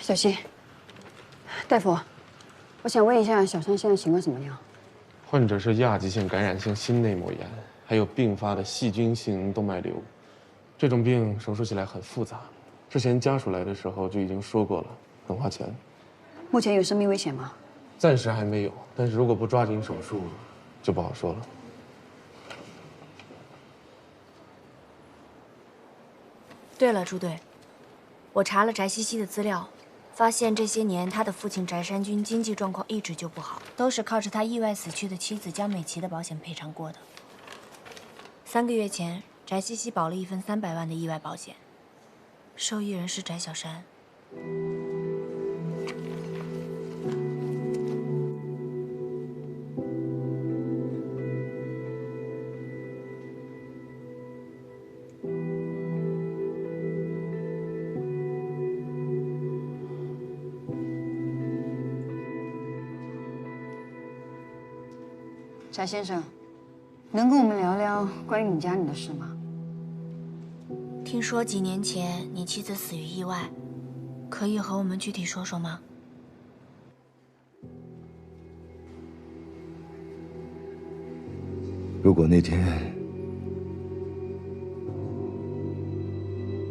小溪，大夫，我想问一下，小山现在情况怎么样？患者是亚急性感染性心内膜炎，还有并发的细菌性动脉瘤。这种病手术起来很复杂，之前家属来的时候就已经说过了，很花钱。目前有生命危险吗？暂时还没有，但是如果不抓紧手术，就不好说了。对了，朱队，我查了翟西西的资料，发现这些年他的父亲翟山军经济状况一直就不好，都是靠着他意外死去的妻子江美琪的保险赔偿过的。3个月前，翟西西保了一份300万的意外保险，受益人是翟小山。翟先生，能跟我们聊聊关于你家里的事吗？听说几年前你妻子死于意外，可以和我们具体说说吗？如果那天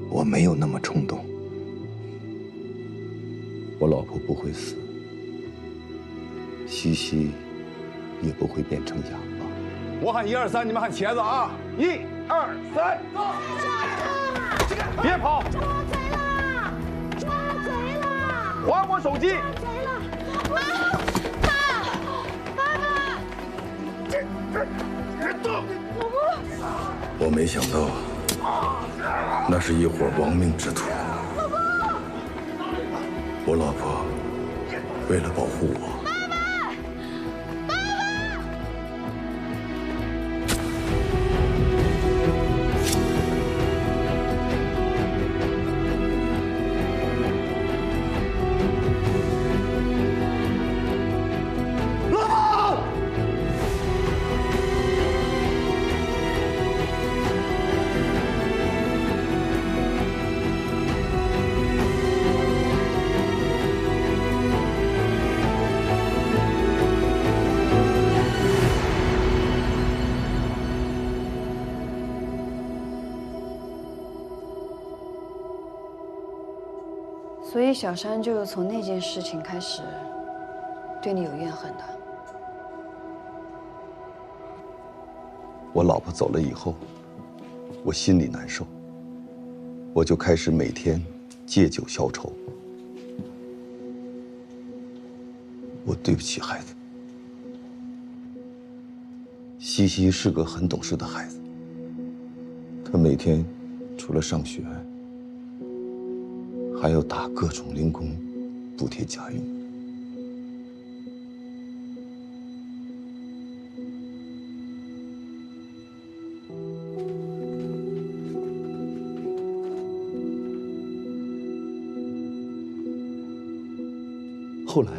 我没有那么冲动，我老婆不会死，西西也不会变成哑巴。我喊1、2、3，你们喊茄子啊！1、2、3，别跑！抓贼了！抓贼了！还我手机！抓贼了！爸！别动！我没想到，那是一伙亡命之徒。我老婆为了保护我，所以小山就从那件事情开始对你有怨恨的。我老婆走了以后，我心里难受，我就开始每天借酒消愁。我对不起孩子，西西是个很懂事的孩子，她每天除了上学，还要打各种零工补贴家用。后来，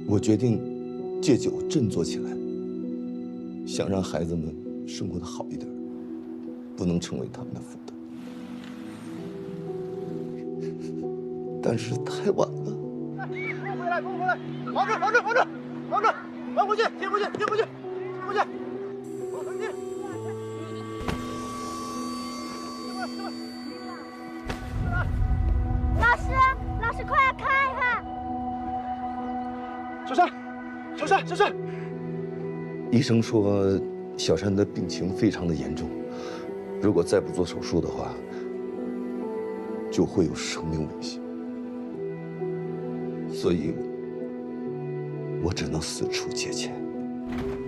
我决定借酒振作起来，想让孩子们生活得好一点，不能成为他们的负担。但是太晚了。回来，跟我回来！防着，防着，防着，防着！还回去，贴回去，贴回去，贴回去！往回去！老师，快看看！小山！医生说，小山的病情非常的严重，如果再不做手术的话，就会有生命危险。所以，我只能四处借钱。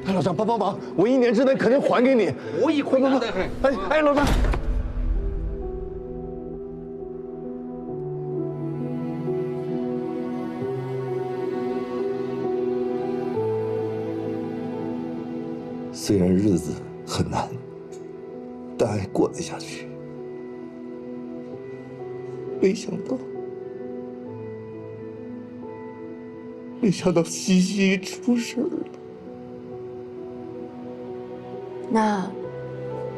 哎，老张，帮忙！我1年之内肯定还给你。无以回答的。哎，老张。虽然日子很难，但还过得下去。没想到西西出事了。那，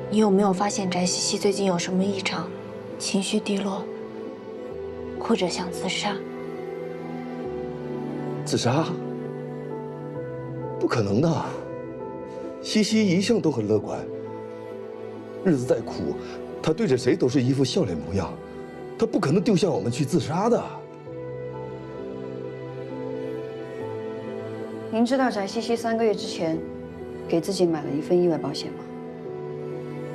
你有没有发现翟西西最近有什么异常？情绪低落，或者想自杀。自杀？不可能的。西西一向都很乐观，日子再苦，她对着谁都是一副笑脸模样，她不可能丢下我们去自杀的。您知道翟西西3个月之前给自己买了一份意外保险吗？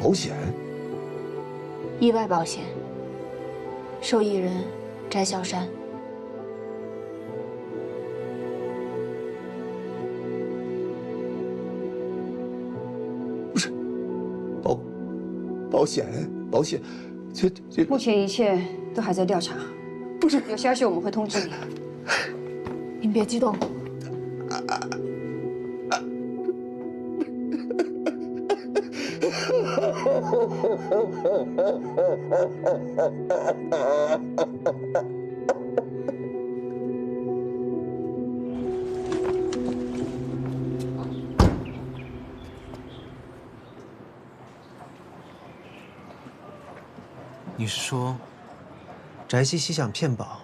保险？意外保险，受益人翟小山。保险，这目前一切都还在调查，不是有消息我们会通知你。您别激动。你是说，翟西西想骗保，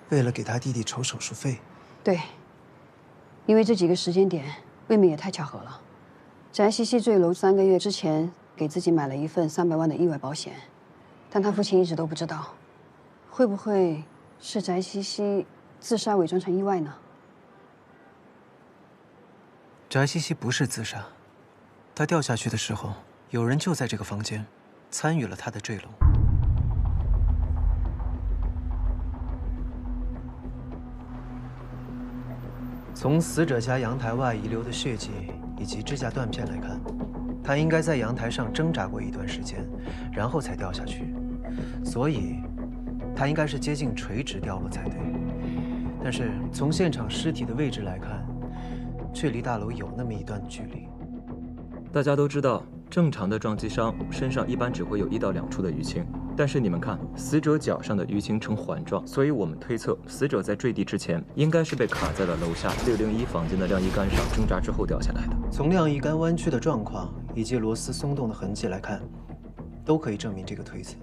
为了给他弟弟筹手术费？对，因为这几个时间点未免也太巧合了。翟西西坠楼3个月之前给自己买了一份300万的意外保险，但他父亲一直都不知道。会不会是翟西西自杀伪装成意外呢？翟西西不是自杀，她掉下去的时候，有人就在这个房间，参与了她的坠楼。从死者家阳台外遗留的血迹以及指甲断片来看，他应该在阳台上挣扎过一段时间，然后才掉下去，所以他应该是接近垂直掉落才对。但是从现场尸体的位置来看，却离大楼有那么一段距离。大家都知道，正常的撞击伤身上一般只会有1到2处的淤青，但是你们看，死者脚上的淤青呈环状，所以我们推测死者在坠地之前应该是被卡在了楼下601房间的晾衣杆上，挣扎之后掉下来的。从晾衣杆弯曲的状况以及螺丝松动的痕迹来看，都可以证明这个推测。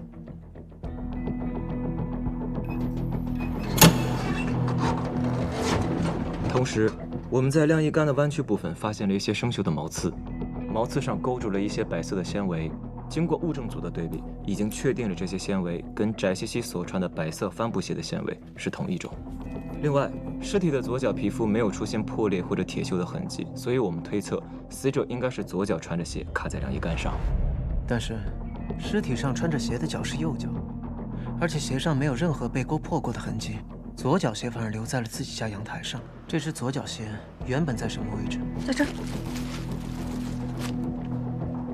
同时，我们在晾衣杆的弯曲部分发现了一些生锈的毛刺，毛刺上勾住了一些白色的纤维。经过物证组的对比，已经确定了这些纤维跟翟西西所穿的白色帆布鞋的纤维是同一种。另外，尸体的左脚皮肤没有出现破裂或者铁锈的痕迹，所以我们推测死者应该是左脚穿着鞋卡在晾衣杆上。但是，尸体上穿着鞋的脚是右脚，而且鞋上没有任何被勾破过的痕迹，左脚鞋反而留在了自己家阳台上。这只左脚鞋原本在什么位置？在这儿。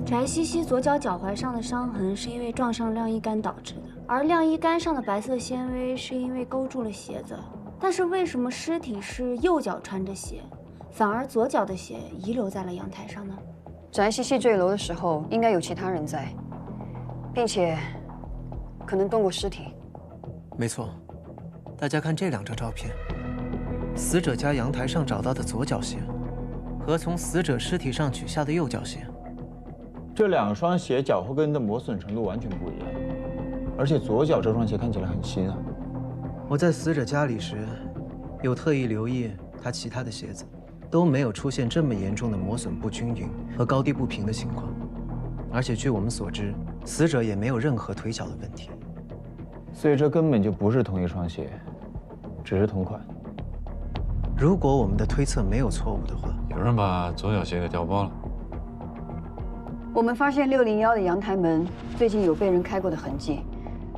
翟西西左脚脚踝上的伤痕是因为撞上晾衣杆导致的，而晾衣杆上的白色纤维是因为勾住了鞋子。但是为什么尸体是右脚穿着鞋，反而左脚的鞋遗留在了阳台上呢？翟西西坠楼的时候应该有其他人在，并且可能动过尸体。没错，大家看这2张照片，死者家阳台上找到的左脚鞋，和从死者尸体上取下的右脚鞋。这2双鞋脚后跟的磨损程度完全不一样，而且左脚这双鞋看起来很新啊。我在死者家里时，有特意留意他其他的鞋子，都没有出现这么严重的磨损不均匀和高低不平的情况。而且据我们所知，死者也没有任何腿脚的问题。所以这根本就不是同一双鞋，只是同款。如果我们的推测没有错误的话，有人把左脚鞋给调包了。我们发现601的阳台门最近有被人开过的痕迹，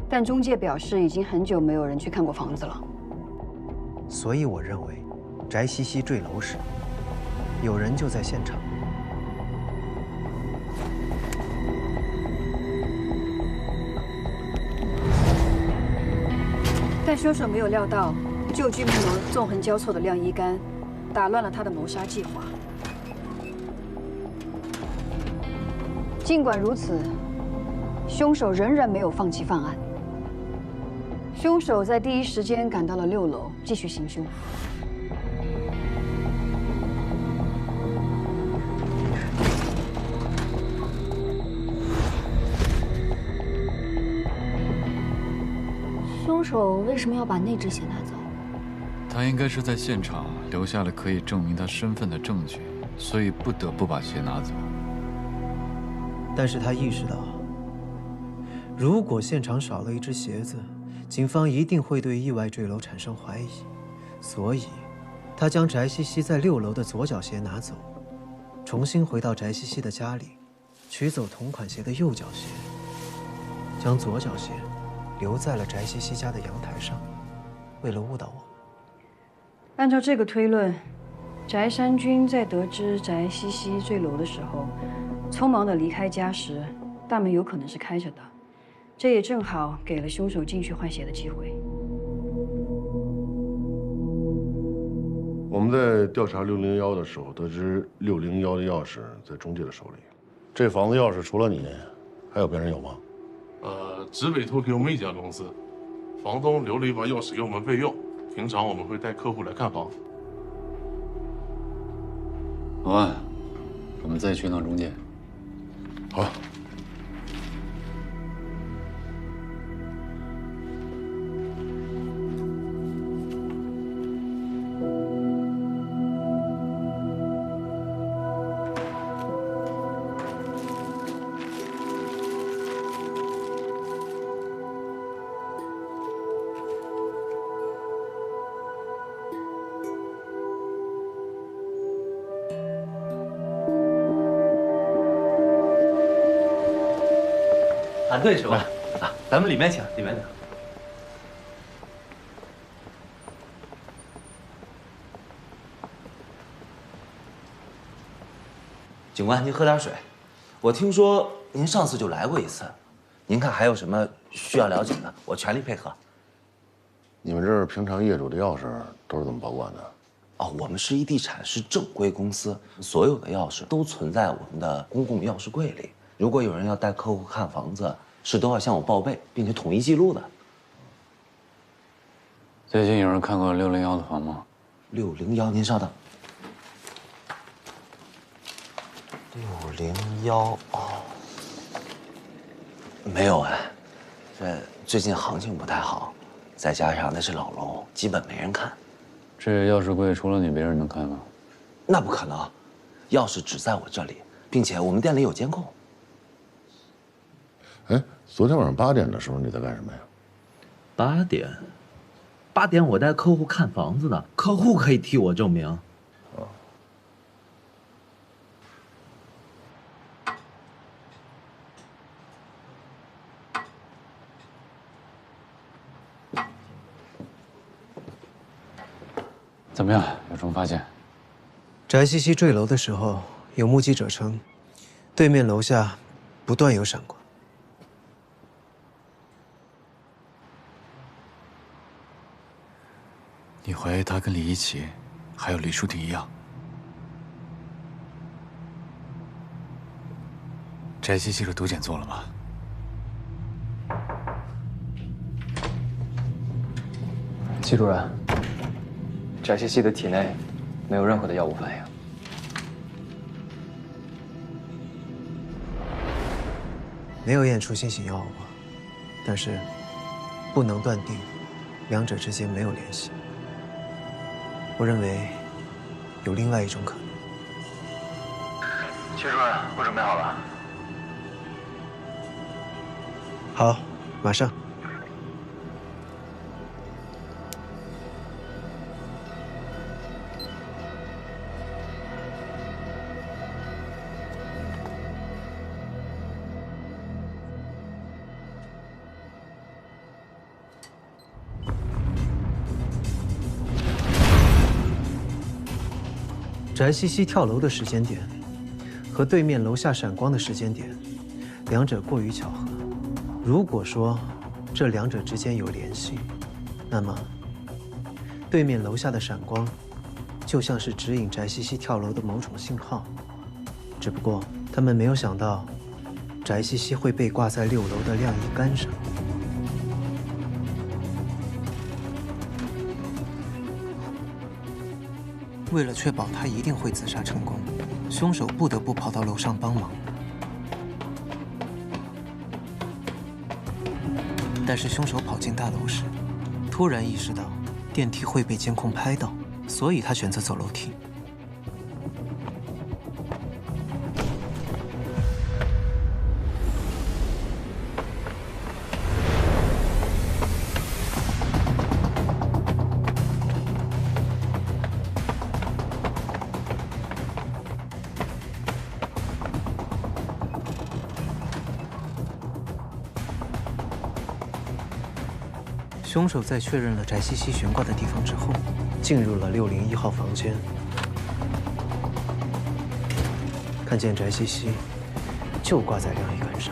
但中介表示已经很久没有人去看过房子了。所以我认为，翟西西坠楼时，有人就在现场。但凶手没有料到旧剧木门纵横交错的晾衣杆，打乱了他的谋杀计划。尽管如此，凶手仍然没有放弃犯案。凶手在第一时间赶到了6楼，继续行凶。凶凶手为什么要把那只鞋拿走？他应该是在现场留下了可以证明他身份的证据，所以不得不把鞋拿走。但是他意识到，如果现场少了一只鞋子，警方一定会对意外坠楼产生怀疑，所以，他将翟西西在6楼的左脚鞋拿走，重新回到翟西西的家里，取走同款鞋的右脚鞋，将左脚鞋留在了翟西西家的阳台上，为了误导我们。按照这个推论，翟山军在得知翟西西坠楼的时候，匆忙地离开家时，大门有可能是开着的，这也正好给了凶手进去换鞋的机会。我们在调查601的时候，得知601的钥匙在中介的手里。这房子钥匙除了你，还有别人有吗？只委托给我们一家公司，房东留了一把钥匙给我们备用。平常我们会带客户来看房。老万，我们再去一趟中介。好。喊队去吧，咱们里面请，里面请。警官，您喝点水。我听说您上次就来过一次，您看还有什么需要了解的，我全力配合。你们这儿平常业主的钥匙都是怎么保管的？哦，我们世一地产是正规公司，所有的钥匙都存在我们的公共钥匙柜里。如果有人要带客户看房子，是都要向我报备，并且统一记录的。最近有人看过601的房吗？601，您稍等。601哦，没有哎，这最近行情不太好，再加上那是老楼，基本没人看。这钥匙柜除了你，别人能开吗？那不可能，钥匙只在我这里，并且我们店里有监控。哎，昨天晚上8点的时候你在干什么呀？8点，8点我带客户看房子呢，客户可以替我证明。怎么样？有什么发现？翟西西坠楼的时候，有目击者称，对面楼下不断有闪光。你怀疑他跟李一奇，还有李淑婷一样？翟西西的毒检做了吗？季主任，翟西西的体内没有任何的药物反应。没有验出新型药物，但是不能断定两者之间没有联系。我认为有另外一种可能。季主任，我准备好了。好，马上。翟西西跳楼的时间点和对面楼下闪光的时间点，两者过于巧合。如果说这两者之间有联系，那么对面楼下的闪光就像是指引翟西西跳楼的某种信号。只不过他们没有想到，翟西西会被挂在6楼的晾衣杆上。为了确保他一定会自杀成功，凶手不得不跑到楼上帮忙。但是凶手跑进大楼时，突然意识到电梯会被监控拍到，所以他选择走楼梯。凶手在确认了翟西西悬挂的地方之后，进入了601号房间，看见翟西西就挂在晾衣杆上。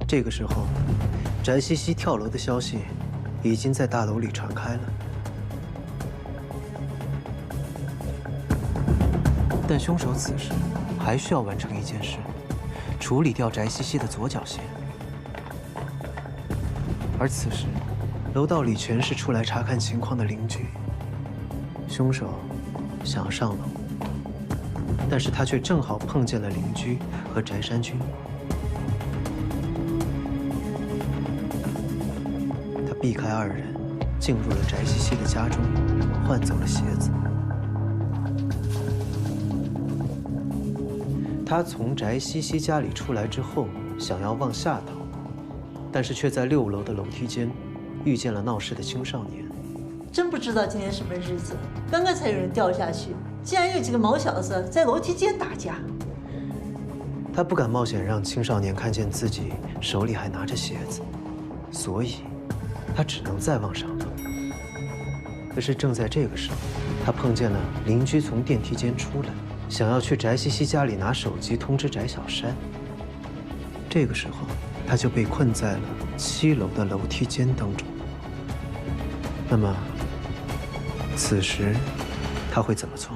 这个时候，翟西西跳楼的消息已经在大楼里传开了。但凶手此时还需要完成一件事：处理掉翟西西的左脚鞋。而此时，楼道里全是出来查看情况的邻居。凶手想上楼，但是他却正好碰见了邻居和翟山君。避开二人，进入了翟西西的家中，换走了鞋子。他从翟西西家里出来之后，想要往下逃，但是却在6楼的楼梯间遇见了闹事的青少年。真不知道今天什么日子，刚刚才有人掉下去，竟然有几个毛小子在楼梯间打架。他不敢冒险让青少年看见自己手里还拿着鞋子，所以他只能再往上走。可是正在这个时候，他碰见了邻居从电梯间出来，想要去翟西西家里拿手机通知翟小山。这个时候，他就被困在了7楼的楼梯间当中。那么，此时他会怎么做？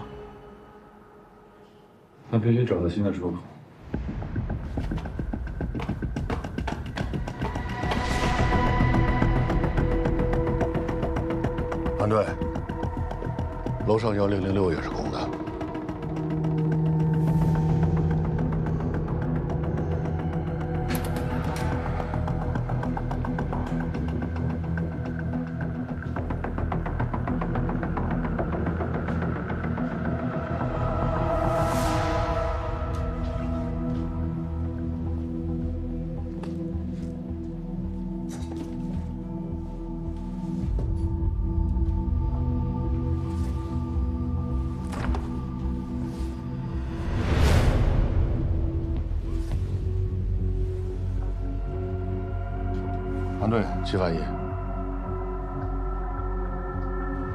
他必须找到新的出口。团队，楼上1006也是空的。团队781，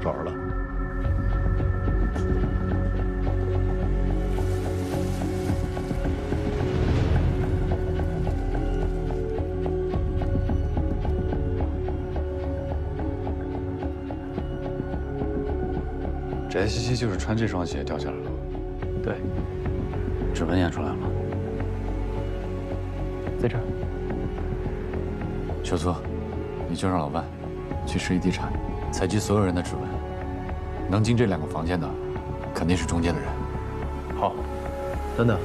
找着了。翟西西就是穿这双鞋掉下来了。对，指纹验出来了。在这儿。秀策，你就让老万去世纪地产采集所有人的指纹，能进这2个房间的，肯定是中介的人。好。等等，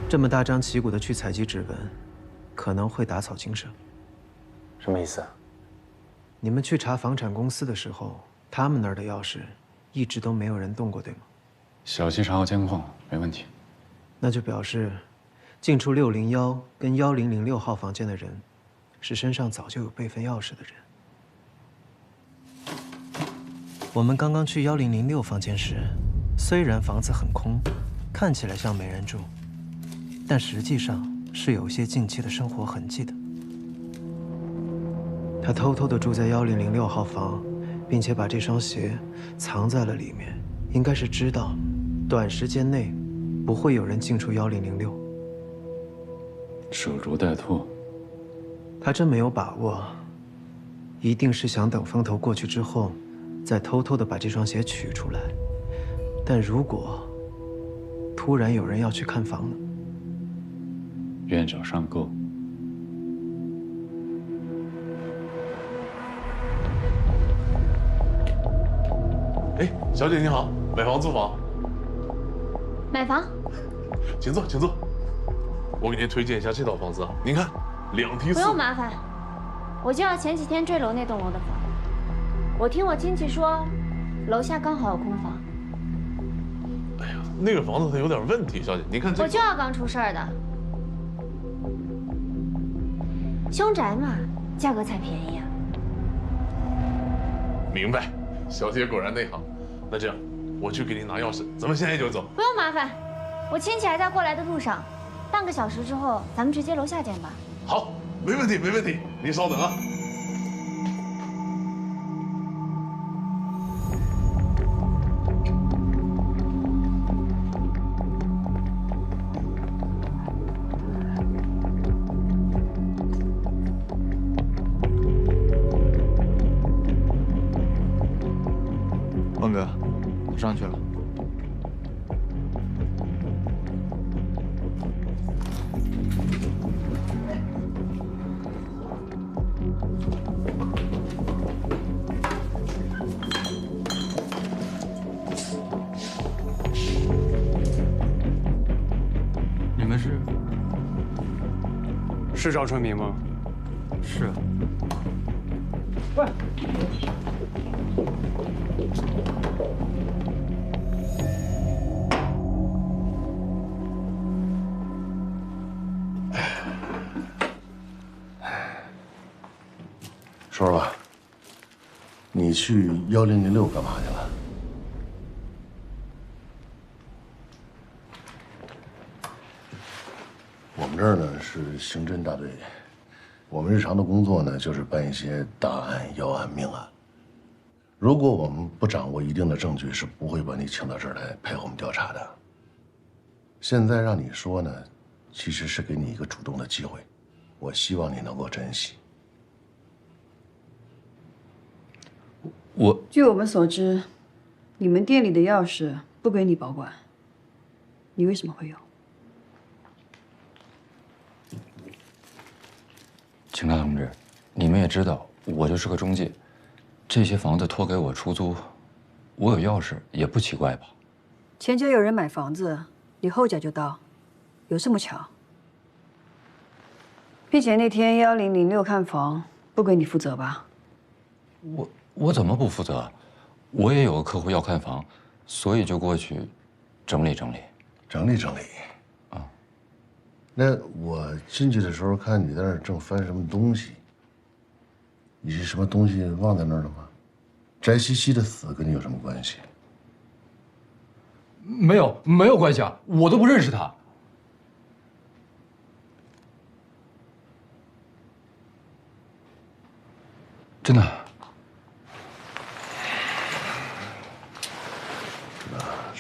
这么大张旗鼓的去采集指纹，可能会打草惊蛇。什么意思？你们去查房产公司的时候，他们那儿的钥匙一直都没有人动过，对吗？小心查好监控，没问题。那就表示，进出601跟1006号房间的人，是身上早就有备份钥匙的人。我们刚刚去1006房间时，虽然房子很空，看起来像没人住，但实际上是有些近期的生活痕迹的。他偷偷地住在1006号房，并且把这双鞋藏在了里面，应该是知道短时间内不会有人进出1006。守株待兔。他真没有把握，一定是想等风头过去之后，再偷偷地把这双鞋取出来，但如果突然有人要去看房呢？愿找上购。哎，小姐你好，买房租房？买房？请坐，请坐。我给您推荐一下这套房子，您看，2梯4。不用麻烦，我就要前几天坠楼那栋楼的房。我听我亲戚说，楼下刚好有空房。哎呀，那个房子它有点问题，小姐，您看这。我就要刚出事儿的。凶宅嘛，价格才便宜啊。明白，小姐果然内行。那这样，我去给您拿钥匙，咱们现在就走。不用麻烦，我亲戚还在过来的路上，半个小时之后咱们直接楼下见吧。好，没问题，没问题，您稍等啊。孟哥，我上去了。你们是赵春明吗？是啊。喂。说说吧，你去1006干嘛去了？我们这儿呢是刑侦大队，我们日常的工作呢就是办一些大案、要案、命案。如果我们不掌握一定的证据，是不会把你请到这儿来配合我们调查的。现在让你说呢，其实是给你一个主动的机会，我希望你能够珍惜。据我们所知，你们店里的钥匙不归你保管，你为什么会有？警察同志，你们也知道，我就是个中介，这些房子托给我出租，我有钥匙也不奇怪吧？前脚有人买房子，你后脚就到，有这么巧？并且那天1006看房不归你负责吧？我怎么不负责？我也有个客户要看房，所以就过去整理整理。整理整理。啊。那我进去的时候看你在那儿正翻什么东西，你是什么东西忘在那儿了吗？翟西西的死跟你有什么关系？没有关系啊，我都不认识他。真的。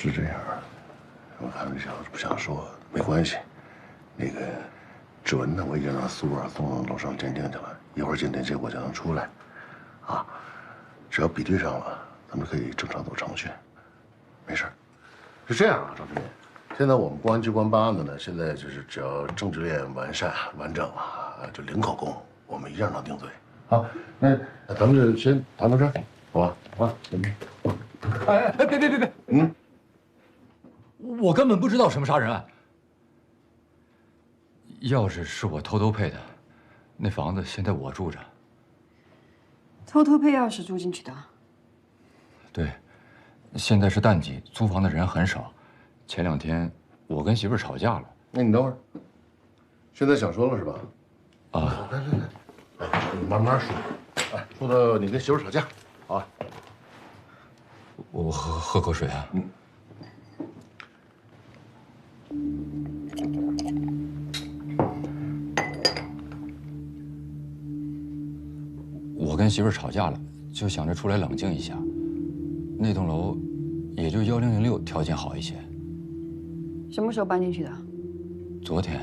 是这样，我开玩笑，不想说，没关系。那个指纹呢，我已经让苏儿送楼上鉴定去了，一会儿鉴定结果就能出来。啊，只要比对上了，咱们可以正常走程序。没事。是这样啊，赵春明，现在我们公安机关办案的呢，现在就是只要证据链完善完整啊，就零口供，我们一样能定罪。好，那咱们就先谈到这儿，好吧？好吧，哎，别！嗯。我根本不知道什么杀人案。钥匙是我偷配的，那房子现在我住着。偷配钥匙住进去的？对，现在是淡季，租房的人很少。前2天我跟媳妇吵架了。那你等会儿。现在想说了是吧？啊。来，你慢慢说。哎，说到你跟媳妇吵架，啊。我喝口水啊。我跟媳妇吵架了，就想着出来冷静一下。那栋楼也就1006条件好一些。什么时候搬进去的？昨天。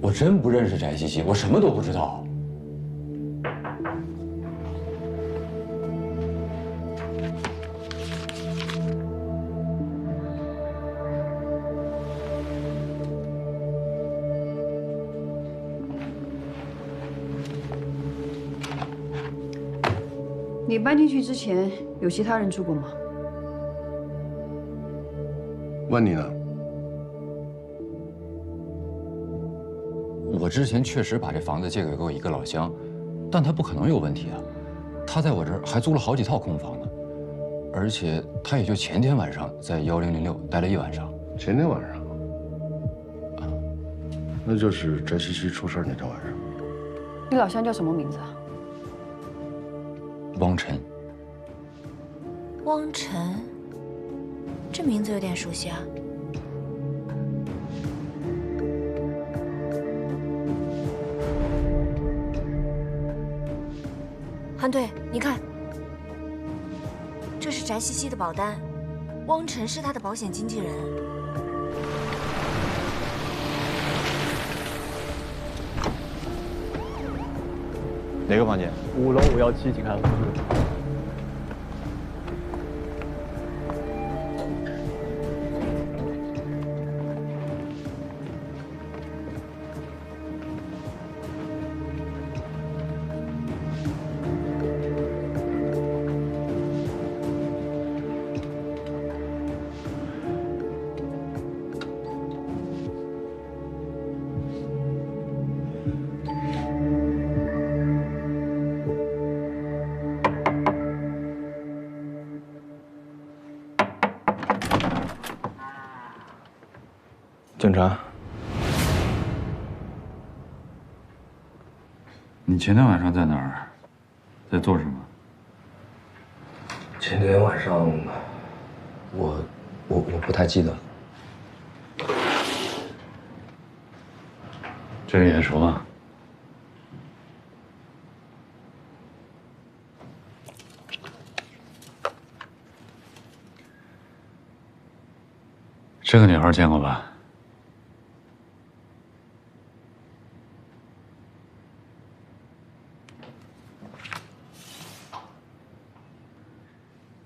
我真不认识翟西西，我什么都不知道。你搬进去之前有其他人住过吗？问你呢？我之前确实把这房子借给过一个老乡，但他不可能有问题啊。他在我这儿还租了好几套空房呢，而且他也就前天晚上在1006待了一晚上。前天晚上？那就是翟西西出事那天晚上。你老乡叫什么名字啊？汪晨。汪晨，这名字有点熟悉啊。韩队，你看，这是翟西西的保单，汪晨是他的保险经纪人。哪个房间？5楼517，请看后面。警察，你前天晚上在哪儿？在做什么？前天晚上，我不太记得。这个眼熟吗？这个女孩见过吧？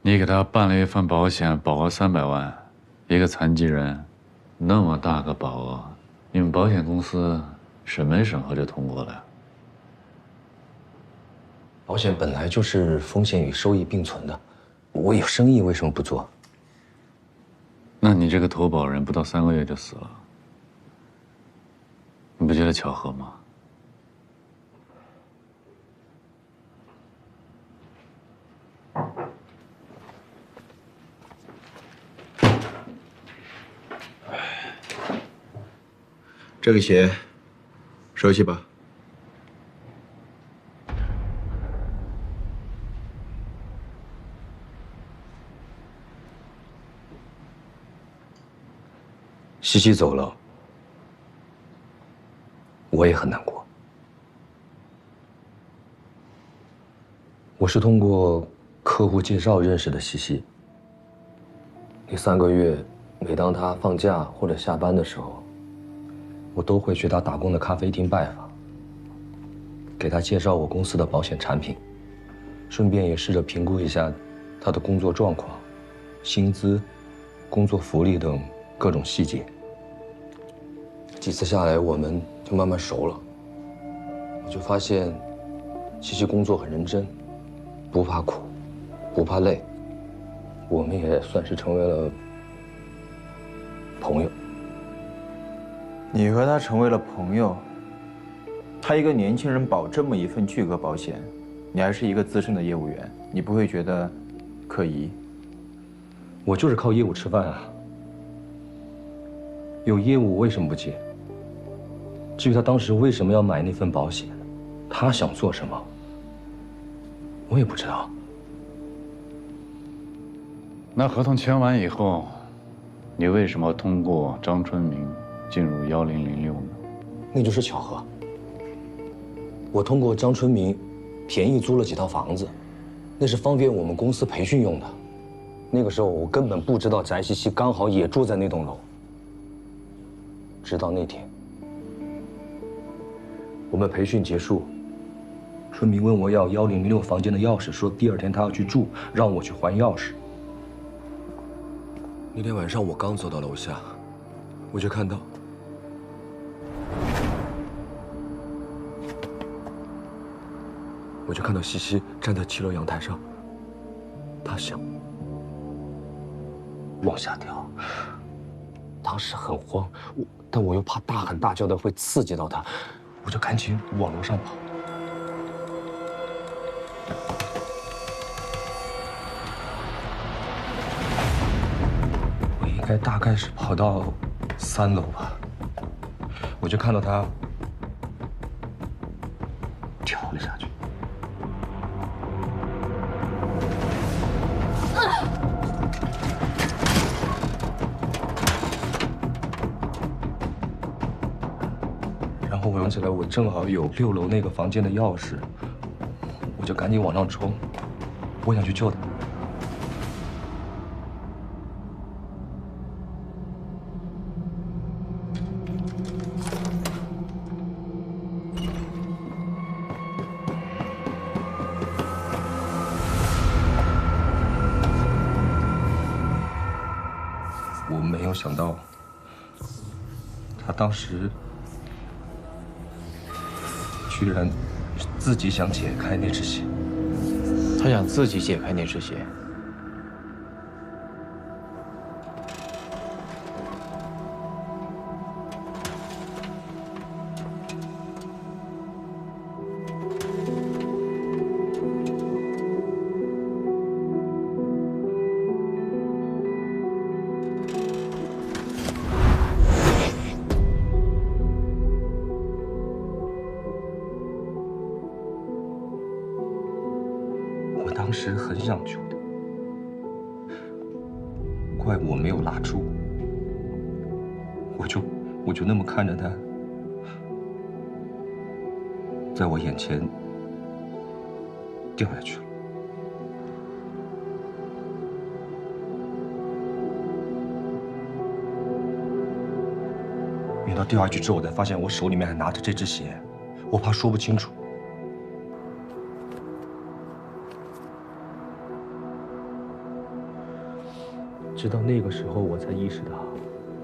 你给她办了一份保险，保额300万，一个残疾人，那么大个保额，你们保险公司审没审核就通过了呀？保险本来就是风险与收益并存的，我有生意为什么不做？那你这个投保人不到3个月就死了，你不觉得巧合吗？这个鞋熟悉吧？西西走了，我也很难过。我是通过客户介绍认识的西西。那3个月，每当他放假或者下班的时候，我都会去他打工的咖啡厅拜访，给他介绍我公司的保险产品，顺便也试着评估一下他的工作状况、薪资、工作福利等各种细节。几次下来，我们就慢慢熟了。我就发现，西西工作很认真，不怕苦，不怕累。我们也算是成为了朋友。你和他成为了朋友，他一个年轻人保这么一份巨额保险，你还是一个资深的业务员，你不会觉得可疑？我就是靠业务吃饭啊。有业务为什么不接？至于他当时为什么要买那份保险，他想做什么，我也不知道。那合同签完以后，你为什么要通过张春明进入1006呢？那就是巧合。我通过张春明，便宜租了几套房子，那是方便我们公司培训用的。那个时候我根本不知道翟西西刚好也住在那栋楼。直到那天，我们培训结束，春明问我要1006房间的钥匙，说第二天他要去住，让我去还钥匙。那天晚上我刚走到楼下，我就看到西西站在7楼阳台上，她想往下掉。当时很慌，但我又怕大喊大叫的会刺激到她，我就赶紧往楼上跑。我应该大概是跑到3楼吧，我就看到她跳了下去。然后我想起来，我正好有6楼那个房间的钥匙，我就赶紧往上冲，我想去救她。我没有想到，她当时居然自己想解开那只鞋。他想自己解开那只鞋。当时很想救他，怪我没有拉住，我就那么看着他，在我眼前掉下去了。等到掉下去之后，我才发现我手里面还拿着这只鞋，我怕说不清楚。直到那个时候，我才意识到，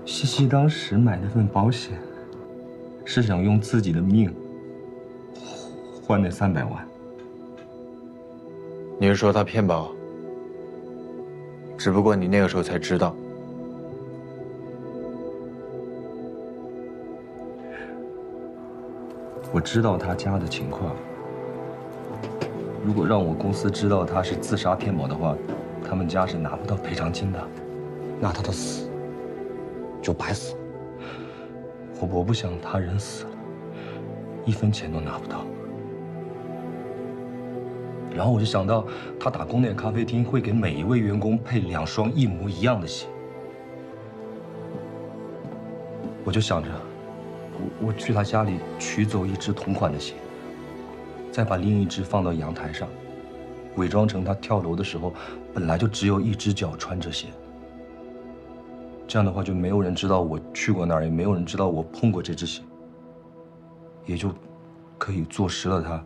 西西当时买那份保险，是想用自己的命换那300万。你是说他骗保？只不过你那个时候才知道。我知道他家的情况，如果让我公司知道他是自杀骗保的话，他们家是拿不到赔偿金的。那他的死就白死了。我不想他人死了，1分钱都拿不到。然后我就想到，他打工那咖啡厅会给每一位员工配2双一模一样的鞋。我就想着，我去他家里取走1只同款的鞋，再把另1只放到阳台上，伪装成他跳楼的时候本来就只有1只脚穿着鞋。这样的话，就没有人知道我去过那儿，也没有人知道我碰过这只鞋，也就可以坐实了他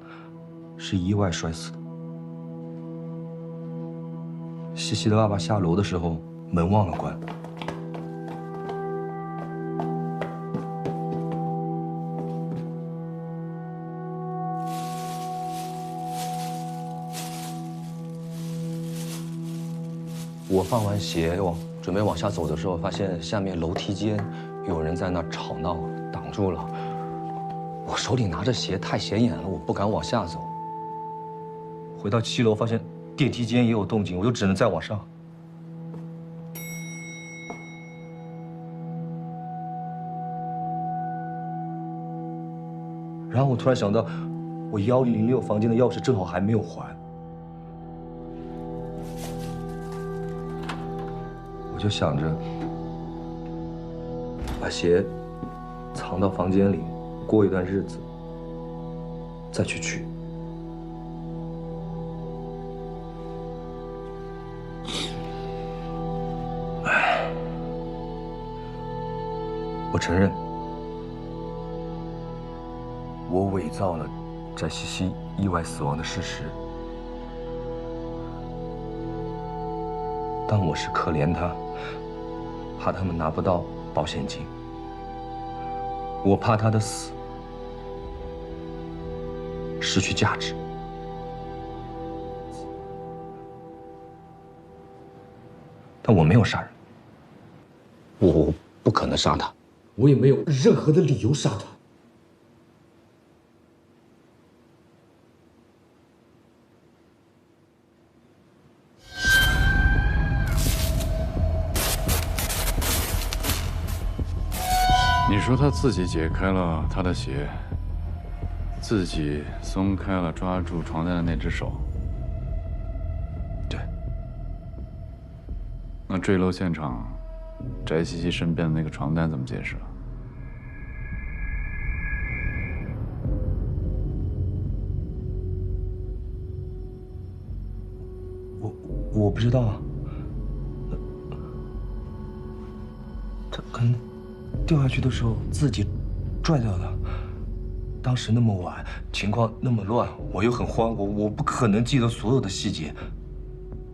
是意外摔死的。西西的爸爸下楼的时候，门忘了关。我放完鞋准备往下走的时候，发现下面楼梯间有人在那吵闹，挡住了。我手里拿着鞋太显眼了，我不敢往下走。回到7楼，发现电梯间也有动静，我就只能再往上。然后我突然想到，我1006房间的钥匙正好还没有还。我就想着把鞋藏到房间里，过一段日子再去取。我承认，我我伪造了翟西西意外死亡的事实，但我是可怜他，怕他们拿不到保险金，我怕他的死失去价值。但我没有杀人，我不可能杀他，我也没有任何的理由杀他。你说他自己解开了他的鞋，自己松开了抓住床单的那只手。对。那坠楼现场，翟西西身边的那个床单怎么解释啊？我不知道啊，他可能掉下去的时候自己拽掉的。当时那么晚，情况那么乱，我又很慌，我不可能记得所有的细节。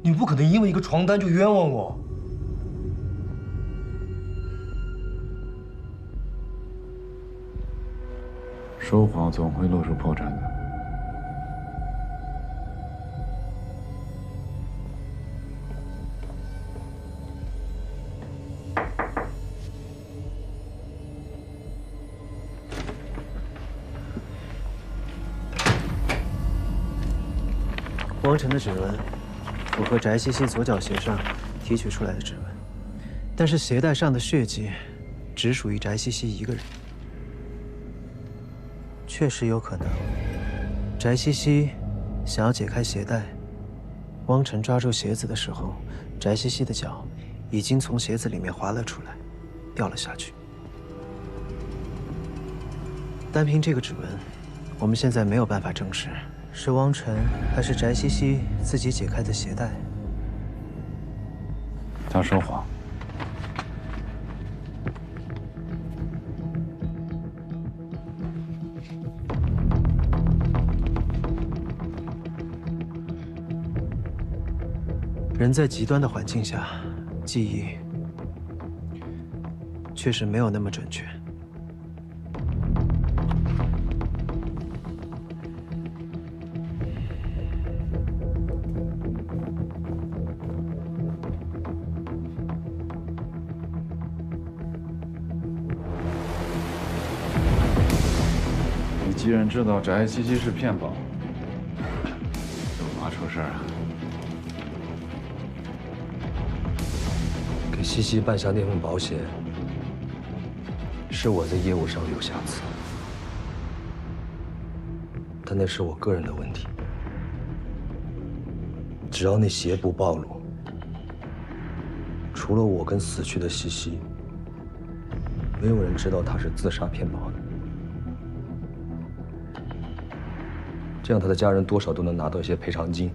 你不可能因为一个床单就冤枉我。说谎总会露出破绽的。汪晨的指纹符合翟西西左脚鞋上提取出来的指纹，但是鞋带上的血迹只属于翟西西一个人。确实有可能，翟西西想要解开鞋带，汪晨抓住鞋子的时候，翟西西的脚已经从鞋子里面滑了出来，掉了下去。单凭这个指纹，我们现在没有办法证实是汪晨还是翟西西自己解开的鞋带。他说谎。人在极端的环境下，记忆确实没有那么准确。你既然知道翟西西是骗保，干嘛出事啊？给西西办下那份保险，是我在业务上有瑕疵，但那是我个人的问题。只要那鞋不暴露，除了我跟死去的西西，没有人知道他是自杀骗保的。这样他的家人多少都能拿到一些赔偿金，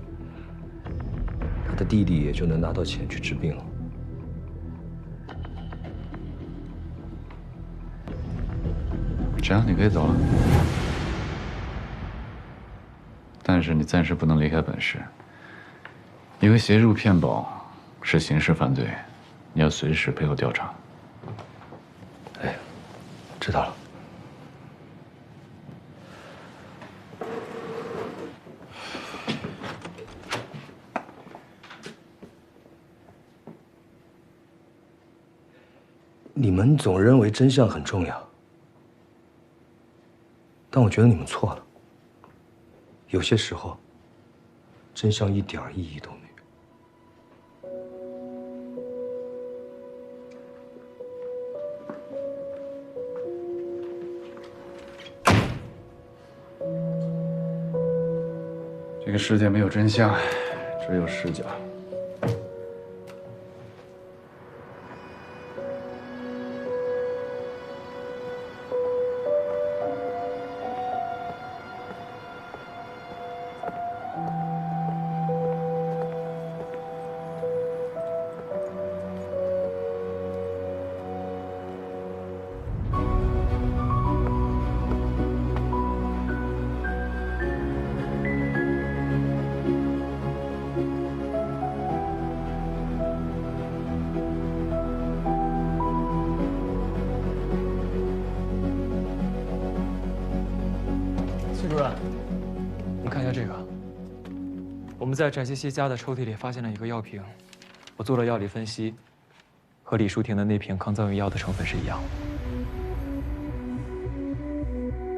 他的弟弟也就能拿到钱去治病了。这样你可以走了，但是你暂时不能离开本市，因为协助骗保是刑事犯罪，你要随时配合调查。哎，知道了。你们总认为真相很重要。但我觉得你们错了。有些时候，真相一点意义都没有。这个世界没有真相，只有视角。我们在翟西西家的抽屉里发现了一个药瓶，我做了药理分析，和李淑婷的那瓶抗躁郁药的成分是一样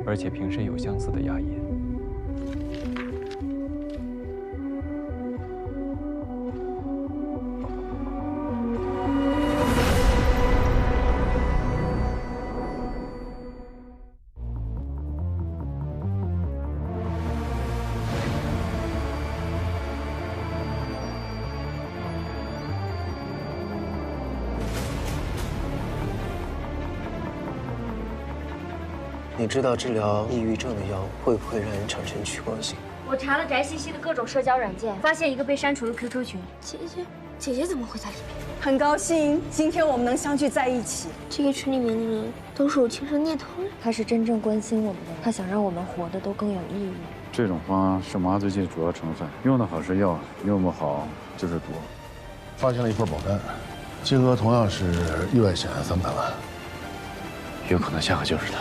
的，而且瓶身有相似的压印。 你知道治疗抑郁症的药会不会让人产生趋光性？我查了翟西西的各种社交软件，发现一个被删除的 QQ 群。姐姐怎么会在里面？很高兴今天我们能相聚在一起。这个群里面的人都是我亲生念头人。他是真正关心我们的人，他想让我们活得都更有意义。这种方是麻醉剂的主要成分，用的好是药，用不好就是毒。发现了一份保单，金额同样是意外险300万，有可能下个就是他。